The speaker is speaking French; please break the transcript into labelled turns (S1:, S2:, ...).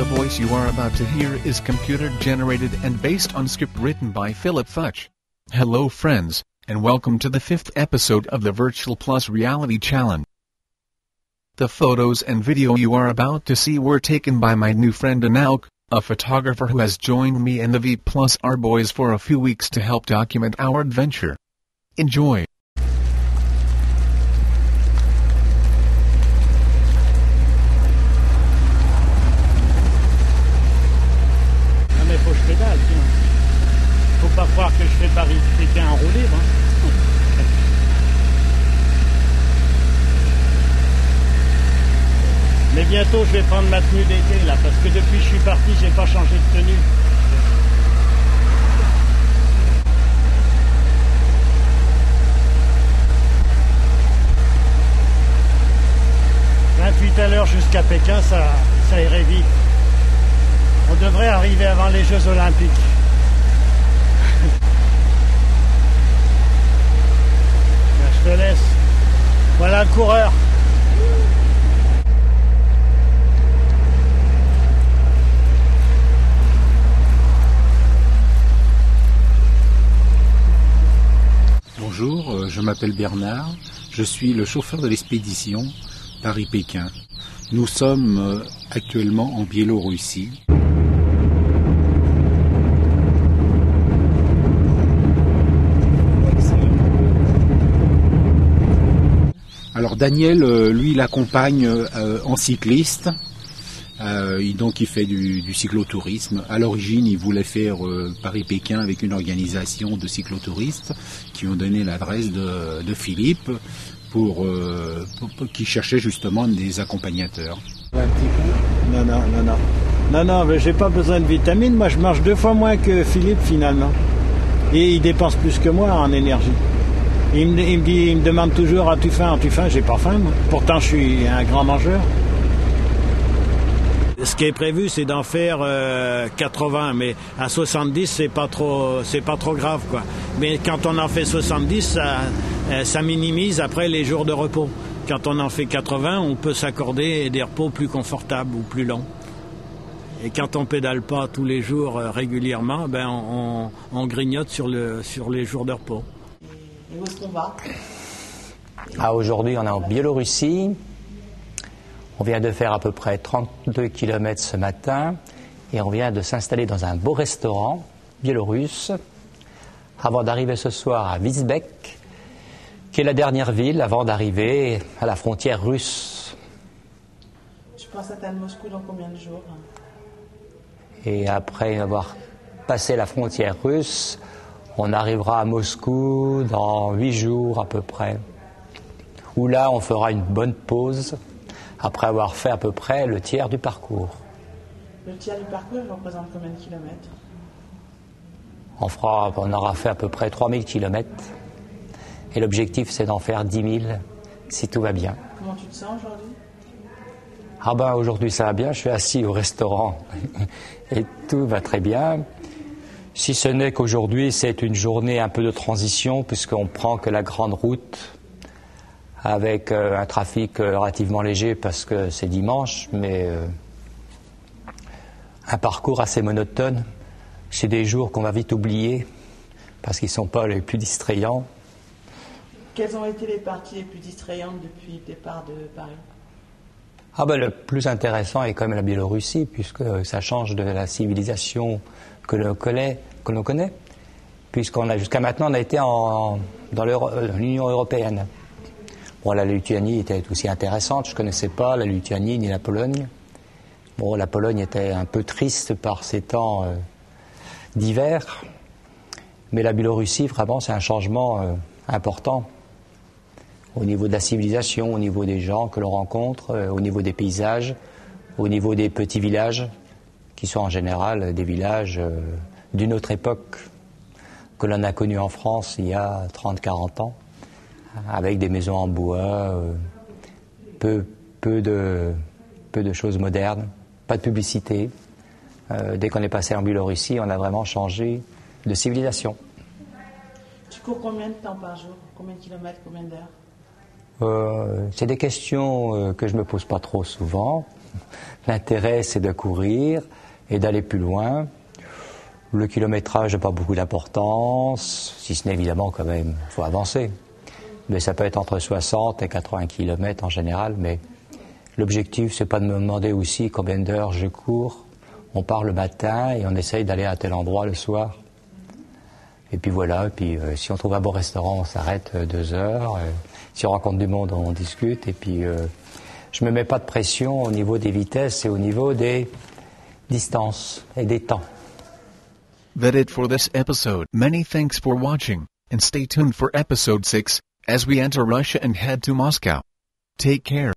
S1: The voice you are about to hear is computer-generated and based on script written by Philip Futch. Hello friends, and welcome to the 5th episode of the Virtual Plus Reality Challenge. The photos and video you are about to see were taken by my new friend Anouk, a photographer who has joined me and the V Plus R Boys for a few weeks to help document our adventure. Enjoy!
S2: Faut pas croire que je fais Paris-Pékin en roue libre. Mais bientôt je vais prendre ma tenue d'été là, parce que depuis que je suis parti, j'ai pas changé de tenue. 28 à l'heure jusqu'à Pékin, ça irait vite. On devrait arriver avant les Jeux Olympiques. Je te laisse. Voilà le coureur.
S3: Bonjour, je m'appelle Bernard. Je suis le chauffeur de l'expédition Paris-Pékin. Nous sommes actuellement en Biélorussie. Alors Daniel, lui, il accompagne en cycliste, donc il fait du cyclotourisme. À l'origine, il voulait faire Paris-Pékin avec une organisation de cyclotouristes qui ont donné l'adresse de Philippe pour qui cherchait justement des accompagnateurs.
S2: Un petit coup. Non, mais j'ai pas besoin de vitamines. Moi, je mange 2 fois moins que Philippe finalement, et il dépense plus que moi en énergie. Il me demande toujours as-tu faim, j'ai pas faim moi. Pourtant je suis un grand mangeur. Ce qui est prévu c'est d'en faire 80, mais à 70 c'est pas trop grave quoi. Mais quand on en fait 70, ça minimise après les jours de repos. Quand on en fait 80, on peut s'accorder des repos plus confortables ou plus longs. Et quand on pédale pas tous les jours régulièrement, ben on grignote sur les jours de repos.
S4: Et où est-ce qu'on va ?
S5: Aujourd'hui, on est en Biélorussie. On vient de faire à peu près 32 km ce matin et on vient de s'installer dans un beau restaurant biélorusse avant d'arriver ce soir à Vizbek, qui est la dernière ville avant d'arriver à la frontière russe.
S4: Tu penses atteindre Moscou dans combien de jours ?
S5: Et après avoir passé la frontière russe, on arrivera à Moscou dans 8 jours à peu près, où là on fera une bonne pause après avoir fait à peu près le tiers du parcours.
S4: Le tiers du parcours, il représente combien de kilomètres ?
S5: On aura fait à peu près 3000 kilomètres et l'objectif c'est d'en faire 10 000 si tout va bien.
S4: Comment tu te sens aujourd'hui ?
S5: Aujourd'hui ça va bien, je suis assis au restaurant et tout va très bien. Si ce n'est qu'aujourd'hui, c'est une journée un peu de transition, puisqu'on prend que la grande route, avec un trafic relativement léger, parce que c'est dimanche, mais un parcours assez monotone. C'est des jours qu'on va vite oublier, parce qu'ils ne sont pas les plus distrayants.
S4: Quelles ont été les parties les plus distrayantes depuis le départ de Paris ?
S5: Le plus intéressant est quand même la Biélorussie, puisque ça change de la civilisation que l'on connaît, puisqu'on a jusqu'à maintenant on a été dans l'Union européenne. Bon, la Lituanie était aussi intéressante, je ne connaissais pas la Lituanie ni la Pologne. Bon, la Pologne était un peu triste par ces temps d'hiver, mais la Biélorussie, vraiment, c'est un changement important au niveau de la civilisation, au niveau des gens que l'on rencontre, au niveau des paysages, au niveau des petits villages, qui sont en général des villages d'une autre époque que l'on a connue en France il y a 30-40 ans, avec des maisons en bois, peu de choses modernes, pas de publicité. Dès qu'on est passé en Biélorussie, on a vraiment changé de civilisation.
S4: Tu cours combien de temps par jour ? Combien de kilomètres, combien d'heures ?
S5: C'est des questions que je me pose pas trop souvent. L'intérêt, c'est de courir et d'aller plus loin. Le kilométrage n'a pas beaucoup d'importance, si ce n'est évidemment quand même, il faut avancer. Mais ça peut être entre 60 et 80 km en général, mais l'objectif, c'est pas de me demander aussi combien d'heures je cours. On part le matin et on essaye d'aller à tel endroit le soir. Et puis voilà, et puis si on trouve un bon restaurant, on s'arrête 2 heures. Si on rencontre du monde, on discute. Et puis je me mets pas de pression au niveau des vitesses et au niveau des distances et des temps.
S1: That's it for this episode. Many thanks for watching, and stay tuned for episode 6, as we enter Russia and head to Moscow. Take care.